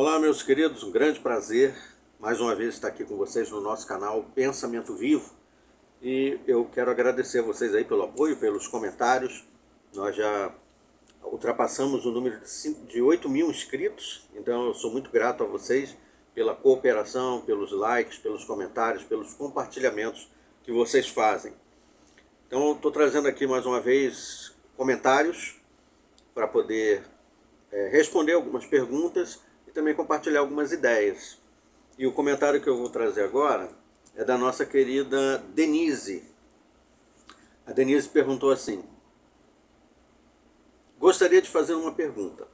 Olá, meus queridos, um grande prazer mais uma vez estar aqui com vocês no nosso canal Pensamento Vivo. E eu quero agradecer a vocês aí pelo apoio, pelos comentários. Nós já ultrapassamos o número de 8 mil inscritos, então eu sou muito grato a vocês pela cooperação, pelos likes, pelos comentários, pelos compartilhamentos que vocês fazem. Então eu estou trazendo aqui mais uma vez comentários para poder responder algumas perguntas e também compartilhar algumas ideias. E o comentário que eu vou trazer agora é da nossa querida Denise. A Denise perguntou assim: gostaria de fazer uma pergunta.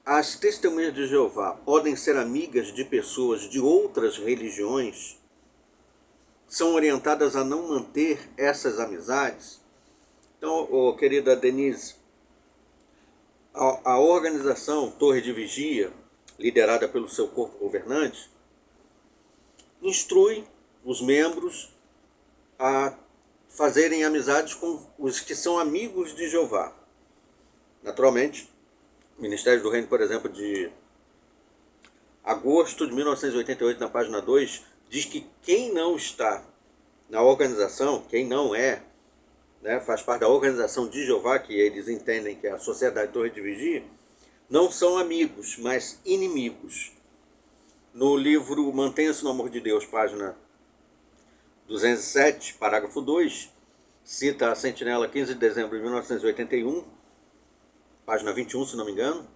As testemunhas de Jeová podem ser amigas de pessoas de outras religiões? São orientadas a não manter essas amizades? Então, querida Denise, a organização Torre de Vigia, liderada pelo seu corpo governante, instrui os membros a fazerem amizades com os que são amigos de Jeová. Naturalmente, o Ministério do Reino, por exemplo, de agosto de 1988, na página 2, diz que quem não está na organização, quem não faz parte da organização de Jeová, que eles entendem que é a Sociedade Torre de Vigia, não são amigos, mas inimigos. No livro Mantenha-se no Amor de Deus, página 207, parágrafo 2, cita a Sentinela 15 de dezembro de 1981, página 21, se não me engano,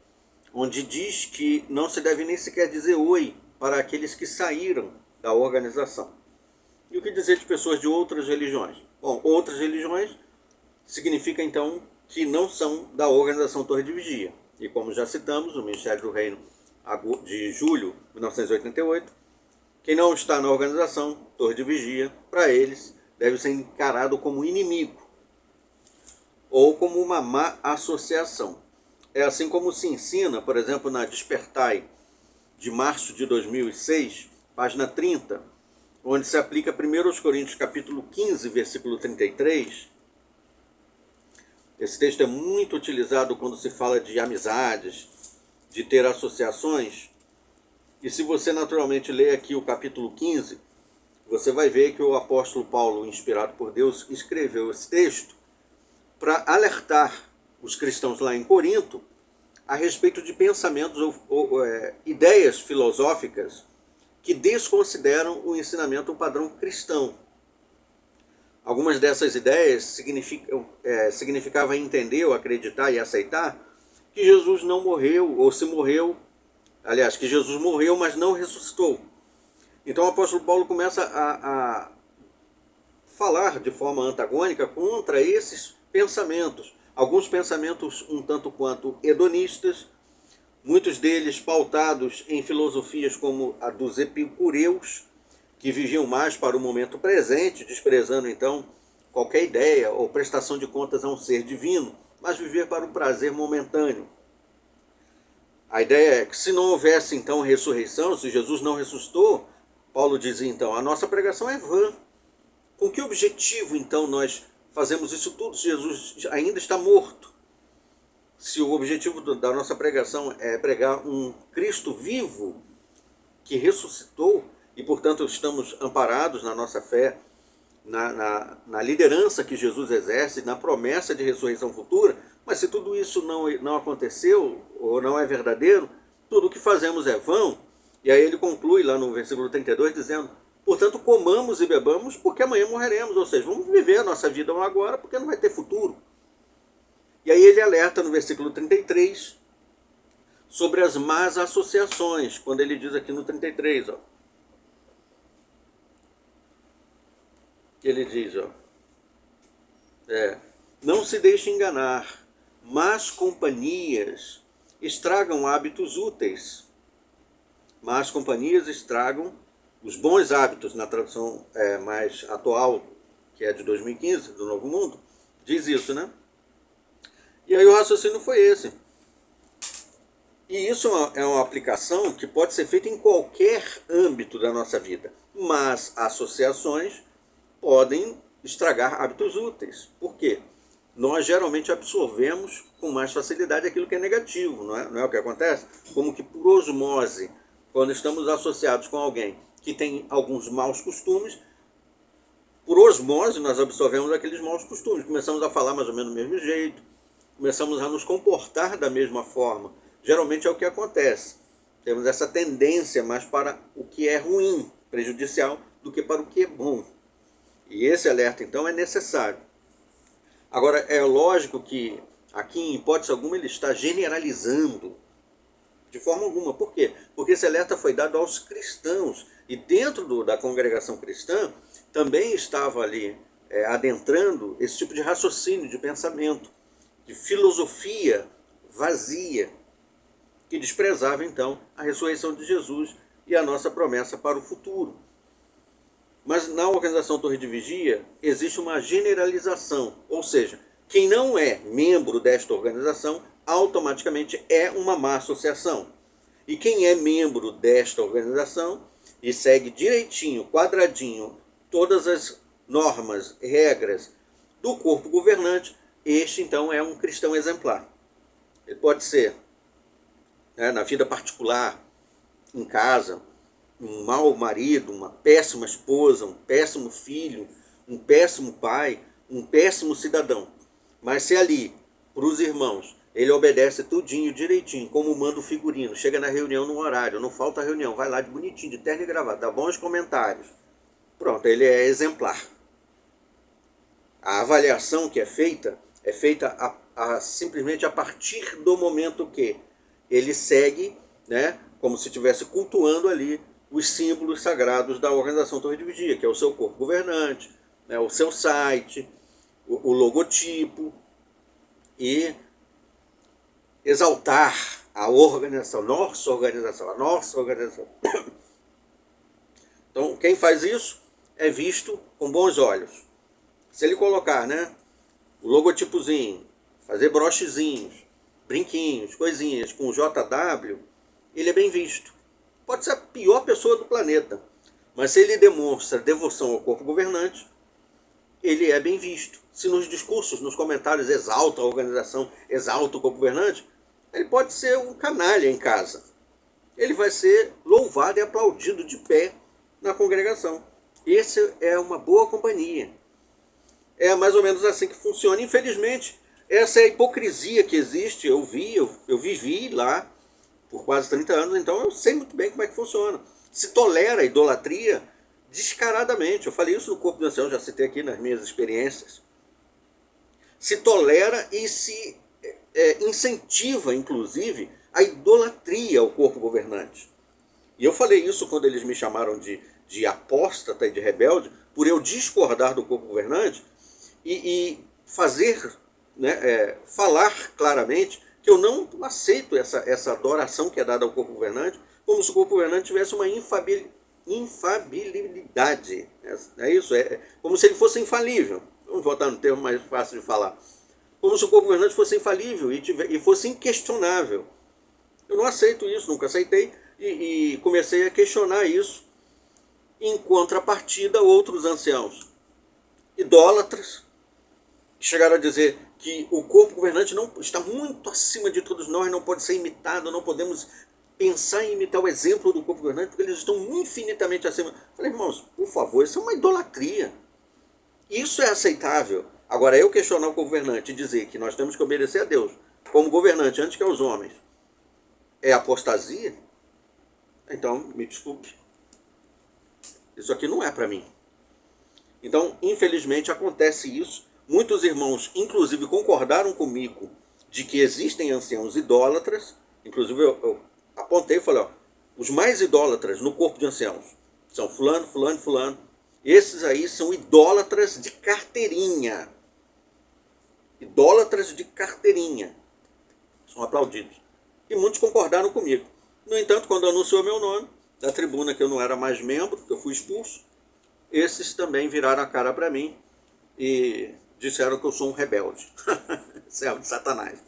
onde diz que não se deve nem sequer dizer oi para aqueles que saíram da organização. E o que dizer de pessoas de outras religiões? Bom, outras religiões significa então que não são da organização Torre de Vigia. E como já citamos, no Ministério do Reino de julho de 1988, quem não está na organização Torre de Vigia, para eles, deve ser encarado como inimigo ou como uma má associação. É assim como se ensina, por exemplo, na Despertai de março de 2006, página 30, onde se aplica 1 Coríntios capítulo 15, versículo 33. Esse texto é muito utilizado quando se fala de amizades, de ter associações. E se você naturalmente ler aqui o capítulo 15, você vai ver que o apóstolo Paulo, inspirado por Deus, escreveu esse texto para alertar os cristãos lá em Corinto a respeito de pensamentos ou ideias filosóficas que desconsideram o ensinamento padrão cristão. Algumas dessas ideias significavam entender, ou acreditar e aceitar que Jesus não morreu, ou se morreu, aliás, que Jesus morreu, mas não ressuscitou. Então o apóstolo Paulo começa a falar de forma antagônica contra esses pensamentos. Alguns pensamentos um tanto quanto hedonistas, muitos deles pautados em filosofias como a dos epicureus, que vigiam mais para o momento presente, desprezando então qualquer ideia ou prestação de contas a um ser divino, mas viver para o prazer momentâneo. A ideia é que se não houvesse então ressurreição, se Jesus não ressuscitou, Paulo dizia então, a nossa pregação é vã. Com que objetivo então nós fazemos isso tudo se Jesus ainda está morto? Se o objetivo da nossa pregação é pregar um Cristo vivo que ressuscitou, e portanto estamos amparados na nossa fé, na liderança que Jesus exerce, na promessa de ressurreição futura, mas se tudo isso não aconteceu, ou não é verdadeiro, tudo o que fazemos é vão. E aí ele conclui lá no versículo 32 dizendo, portanto comamos e bebamos porque amanhã morreremos, ou seja, vamos viver a nossa vida agora porque não vai ter futuro. E aí ele alerta no versículo 33 sobre as más associações, quando ele diz aqui no 33, ele diz, não se deixe enganar, más companhias estragam hábitos úteis. Más companhias estragam os bons hábitos, na tradução mais atual, que é de 2015, do Novo Mundo, diz isso, né? E aí o raciocínio foi esse. E isso é uma aplicação que pode ser feita em qualquer âmbito da nossa vida, mas associações podem estragar hábitos úteis. Por quê? nós geralmente absorvemos com mais facilidade aquilo que é negativo, não é o que acontece? Como que por osmose, quando estamos associados com alguém que tem alguns maus costumes, por osmose nós absorvemos aqueles maus costumes, começamos a falar mais ou menos do mesmo jeito, começamos a nos comportar da mesma forma. Geralmente é o que acontece. Temos essa tendência mais para o que é ruim, prejudicial, do que para o que é bom. E esse alerta, então, é necessário. Agora, é lógico que aqui, em hipótese alguma, ele está generalizando de forma alguma. Por quê? Porque esse alerta foi dado aos cristãos. E dentro da congregação cristã, também estava ali adentrando esse tipo de raciocínio, de pensamento, de filosofia vazia, que desprezava, então, a ressurreição de Jesus e a nossa promessa para o futuro. Mas na organização Torre de Vigia existe uma generalização, ou seja, quem não é membro desta organização automaticamente é uma má associação. E quem é membro desta organização e segue direitinho, quadradinho, todas as normas, regras do corpo governante, este então é um cristão exemplar. Ele pode ser, na vida particular, em casa, um mau marido, uma péssima esposa, um péssimo filho, um péssimo pai, um péssimo cidadão. Mas se ali, para os irmãos, ele obedece tudinho, direitinho, como manda o figurino, chega na reunião no horário, não falta reunião, vai lá de bonitinho, de terno e gravata, dá bons comentários. Pronto, ele é exemplar. A avaliação que é feita simplesmente a partir do momento que ele segue, como se estivesse cultuando ali os símbolos sagrados da organização Torre de Vigia, que é o seu corpo governante, o seu site, o logotipo, e exaltar a organização, nossa organização. Então, quem faz isso é visto com bons olhos. Se ele colocar, o logotipozinho, fazer brochezinhos, brinquinhos, coisinhas com JW, ele é bem visto. Pode ser a pior pessoa do planeta, mas se ele demonstra devoção ao corpo governante, ele é bem visto. Se nos discursos, nos comentários, exalta a organização, exalta o corpo governante, ele pode ser um canalha em casa. Ele vai ser louvado e aplaudido de pé na congregação. Essa é uma boa companhia. É mais ou menos assim que funciona. Infelizmente, essa é a hipocrisia que existe. Eu vivi lá por quase 30 anos, então eu sei muito bem como é que funciona. Se tolera a idolatria descaradamente. Eu falei isso no Corpo de Anciãos, já citei aqui nas minhas experiências. Se tolera e se incentiva, inclusive, a idolatria ao corpo governante. E eu falei isso quando eles me chamaram de apóstata e de rebelde, por eu discordar do corpo governante e fazer, falar claramente que eu não aceito essa adoração que é dada ao corpo governante, como se o corpo governante tivesse uma infabilidade. É isso? É como se ele fosse infalível. Vamos botar no termo mais fácil de falar. Como se o corpo governante fosse infalível e fosse inquestionável. Eu não aceito isso, nunca aceitei, e comecei a questionar isso. Em contrapartida, outros anciãos idólatras chegaram a dizer que o corpo governante não está muito acima de todos nós, não pode ser imitado, não podemos pensar em imitar o exemplo do corpo governante, porque eles estão infinitamente acima. Eu falei, irmãos, por favor, isso é uma idolatria. Isso é aceitável. Agora, eu questionar o governante e dizer que nós temos que obedecer a Deus como governante antes que aos homens é apostasia, então, me desculpe. Isso aqui não é para mim. Então, infelizmente, acontece isso. Muitos irmãos, inclusive, concordaram comigo de que existem anciãos idólatras. Inclusive, eu apontei e falei, os mais idólatras no corpo de anciãos são fulano, fulano, fulano. Esses aí são idólatras de carteirinha. Idólatras de carteirinha. São aplaudidos. E muitos concordaram comigo. No entanto, quando anunciou meu nome, da tribuna que eu não era mais membro, que eu fui expulso, esses também viraram a cara para mim e disseram que eu sou um rebelde. Servo de Satanás.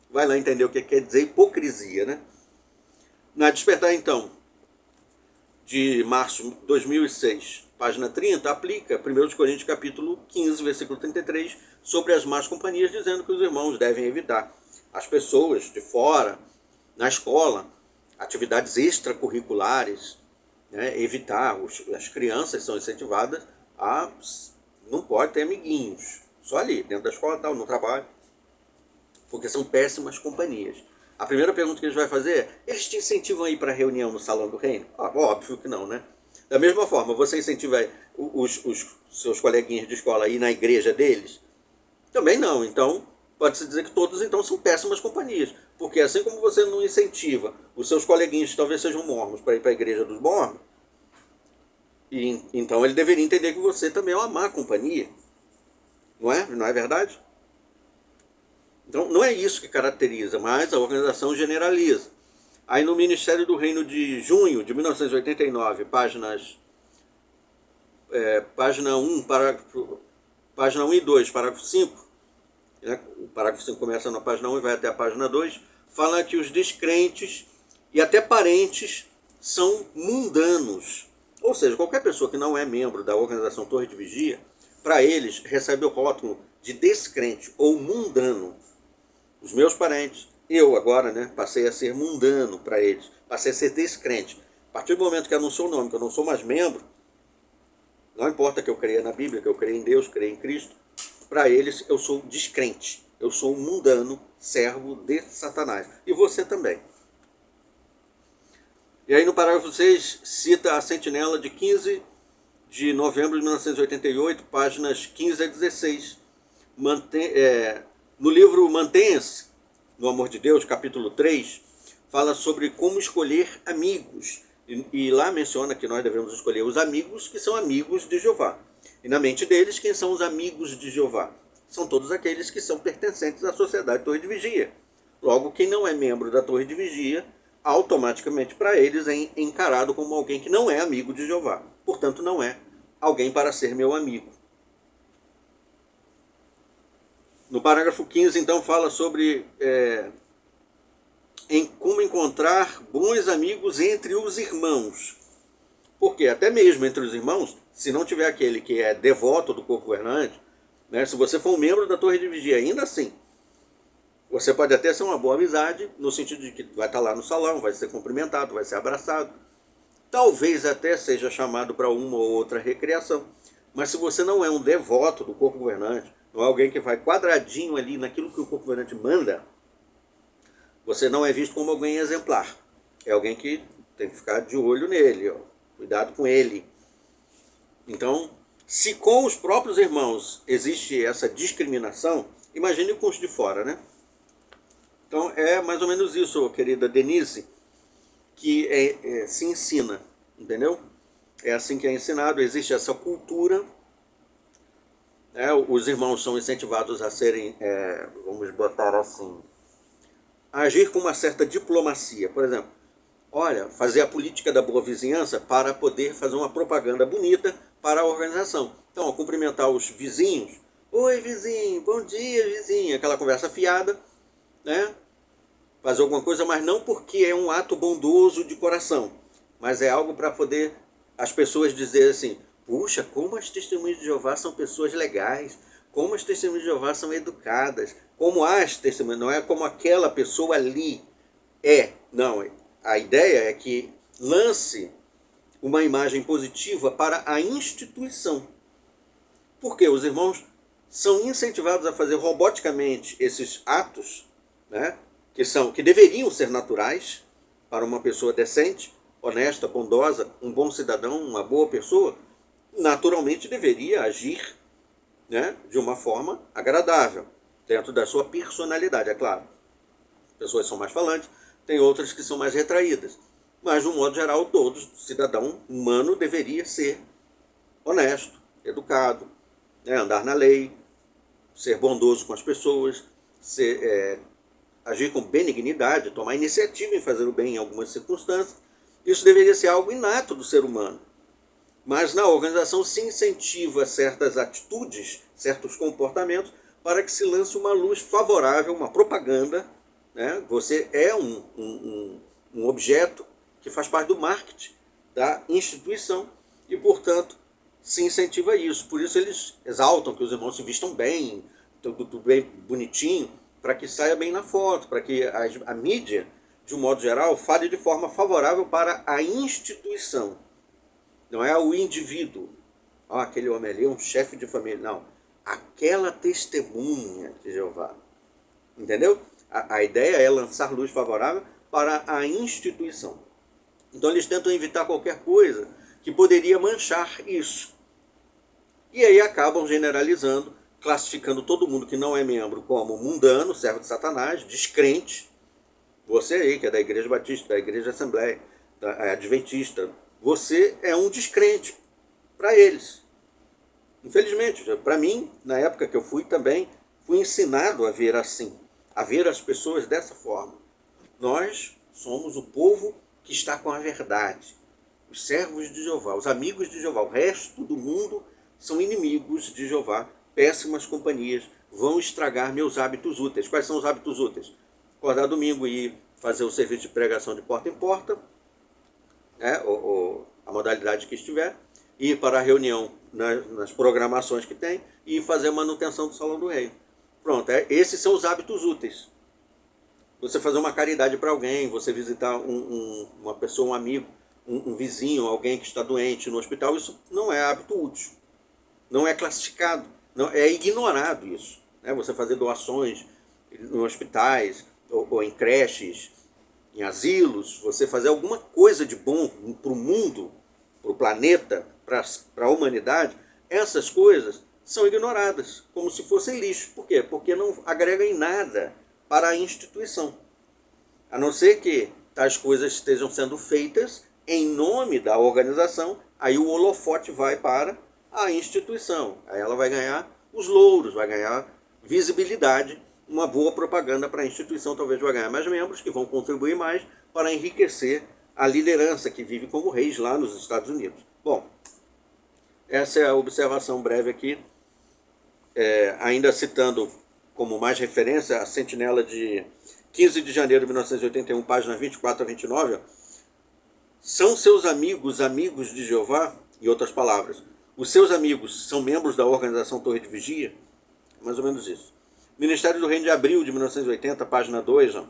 Vai lá entender o que quer dizer hipocrisia, Na Despertar, então, de março de 2006, página 30, aplica 1 Coríntios capítulo 15, versículo 33, sobre as más companhias, dizendo que os irmãos devem evitar as pessoas de fora, na escola, atividades extracurriculares, né? Evitar, as crianças são incentivadas a, não pode ter amiguinhos, só ali, dentro da escola, tal, no trabalho, porque são péssimas companhias. A primeira pergunta que a gente vai fazer é: eles te incentivam a ir para a reunião no Salão do Reino? Óbvio que não, né? Da mesma forma, você incentiva os seus coleguinhas de escola a ir na igreja deles? Também não. Então, pode-se dizer que todos então são péssimas companhias. Porque assim como você não incentiva os seus coleguinhas, que talvez sejam mormons, para ir para a igreja dos mormons, então ele deveria entender que você também é uma má companhia. Não é? Não é verdade? Então, não é isso que caracteriza, mas a organização generaliza. Aí no Ministério do Reino de junho de 1989, página 1, página 1 e 2, parágrafo 5, né? O parágrafo 5 começa na página 1 e vai até a página 2, fala que os descrentes e até parentes são mundanos. Ou seja, qualquer pessoa que não é membro da organização Torre de Vigia, para eles recebe o rótulo de descrente ou mundano. Os meus parentes, eu agora, né, passei a ser mundano para eles, passei a ser descrente. A partir do momento que anunciou o nome, que eu não sou mais membro, não importa que eu creia na Bíblia, que eu creia em Deus, creia em Cristo, para eles eu sou descrente, eu sou um mundano, servo de Satanás. E você também. E aí no parágrafo 6 cita a sentinela de 15 de novembro de 1988, páginas 15 a 16. No livro Mantenha-se no Amor de Deus, capítulo 3, fala sobre como escolher amigos. E lá menciona que nós devemos escolher os amigos que são amigos de Jeová. E na mente deles, quem são os amigos de Jeová? São todos aqueles que são pertencentes à sociedade Torre de Vigia. Logo, quem não é membro da Torre de Vigia, automaticamente para eles é encarado como alguém que não é amigo de Jeová. Portanto, não é alguém para ser meu amigo. No parágrafo 15, então, fala sobre em como encontrar bons amigos entre os irmãos. Porque até mesmo entre os irmãos, se não tiver aquele que é devoto do corpo governante, né, se você for um membro da Torre de Vigia, ainda assim, você pode até ser uma boa amizade, no sentido de que vai estar lá no salão, vai ser cumprimentado, vai ser abraçado. Talvez até seja chamado para uma ou outra recreação. Mas se você não é um devoto do corpo governante, não é alguém que vai quadradinho ali naquilo que o corpo governante manda, você não é visto como alguém exemplar. É alguém que tem que ficar de olho nele, ó, cuidado com ele. Então, se com os próprios irmãos existe essa discriminação, imagine com os de fora, né? Então é mais ou menos isso, querida Denise, que se ensina, entendeu? É assim que é ensinado, existe essa cultura. Os irmãos são incentivados a serem, vamos botar assim, a agir com uma certa diplomacia. Por exemplo, olha, fazer a política da boa vizinhança para poder fazer uma propaganda bonita para a organização. Então, cumprimentar os vizinhos. Oi, vizinho, bom dia, vizinho. Aquela conversa fiada, né? Fazer alguma coisa, mas não porque é um ato bondoso de coração, mas é algo para poder as pessoas dizer assim: puxa, como as testemunhas de Jeová são pessoas legais, como as testemunhas de Jeová são educadas, como as testemunhas, não é como aquela pessoa ali é. Não, a ideia é que lance uma imagem positiva para a instituição. Porque os irmãos são incentivados a fazer roboticamente esses atos, né, que deveriam ser naturais para uma pessoa decente, honesta, bondosa, um bom cidadão, uma boa pessoa, naturalmente deveria agir, né, de uma forma agradável, dentro da sua personalidade, é claro. Pessoas são mais falantes, tem outras que são mais retraídas. Mas, de um modo geral, todo cidadão humano deveria ser honesto, educado, né, andar na lei, ser bondoso com as pessoas, agir com benignidade, tomar iniciativa em fazer o bem em algumas circunstâncias. Isso deveria ser algo inato do ser humano. Mas na organização se incentiva certas atitudes, certos comportamentos, para que se lance uma luz favorável, uma propaganda, né? Você é um objeto que faz parte do marketing da instituição e, portanto, se incentiva isso. Por isso eles exaltam que os irmãos se vistam bem, tudo bem bonitinho, para que saia bem na foto, para que a mídia, de um modo geral, fale de forma favorável para a instituição. Não é o indivíduo. Aquele homem ali é um chefe de família. Não. Aquela testemunha de Jeová. Entendeu? A ideia é lançar luz favorável para a instituição. Então eles tentam evitar qualquer coisa que poderia manchar isso. E aí acabam generalizando, classificando todo mundo que não é membro como mundano, servo de Satanás, descrente. Você aí, que é da Igreja Batista, da Igreja Assembleia, da Adventista, você é um descrente para eles. Infelizmente, para mim, na época que eu fui também, fui ensinado a ver assim, a ver as pessoas dessa forma. Nós somos o povo que está com a verdade, os servos de Jeová, os amigos de Jeová. O resto do mundo são inimigos de Jeová, péssimas companhias, vão estragar meus hábitos úteis. Quais são os hábitos úteis? Acordar domingo e ir fazer o serviço de pregação de porta em porta, né, ou a modalidade que estiver, ir para a reunião nas programações que tem e fazer manutenção do Salão do Rei. Pronto, esses são os hábitos úteis. Você fazer uma caridade para alguém, você visitar uma pessoa, um amigo, um vizinho, alguém que está doente no hospital, isso não é hábito útil. Não é classificado, não, é ignorado isso. Né? Você fazer doações em hospitais, ou em creches, em asilos, você fazer alguma coisa de bom para o mundo, para o planeta, para a humanidade, essas coisas são ignoradas, como se fossem lixo. Por quê? Porque não agregam em nada para a instituição. A não ser que tais coisas estejam sendo feitas em nome da organização, aí o holofote vai para a instituição. Aí ela vai ganhar os louros, vai ganhar visibilidade, uma boa propaganda para a instituição, talvez vai ganhar mais membros que vão contribuir mais para enriquecer a liderança que vive como reis lá nos Estados Unidos. Bom, essa é a observação breve aqui, ainda citando como mais referência a sentinela de 15 de janeiro de 1981, páginas 24 a 29, ó. São seus amigos, amigos de Jeová? Em outras palavras, os seus amigos são membros da organização Torre de Vigia? Mais ou menos isso. Ministério do Reino de Abril de 1980, página 2. Ó.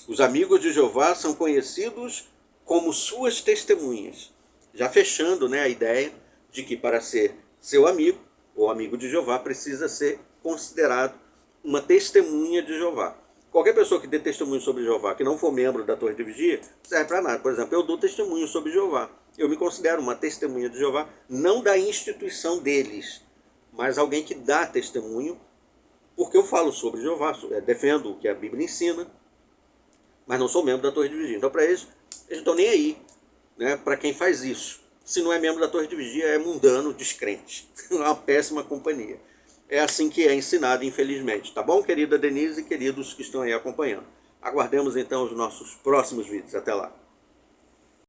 Os amigos de Jeová são conhecidos como suas testemunhas. Já fechando, né, a ideia de que para ser seu amigo, ou amigo de Jeová, precisa ser considerado uma testemunha de Jeová. Qualquer pessoa que dê testemunho sobre Jeová, que não for membro da Torre de Vigia, serve para nada. Por exemplo, eu dou testemunho sobre Jeová. Eu me considero uma testemunha de Jeová, não da instituição deles, mas alguém que dá testemunho, porque eu falo sobre Jeová, defendo o que a Bíblia ensina, mas não sou membro da Torre de Vigia. Então, para eles não estão nem aí, né, para quem faz isso. Se não é membro da Torre de Vigia, é mundano, descrente. É uma péssima companhia. É assim que é ensinado, infelizmente. Tá bom, querida Denise e queridos que estão aí acompanhando? Aguardemos então os nossos próximos vídeos. Até lá.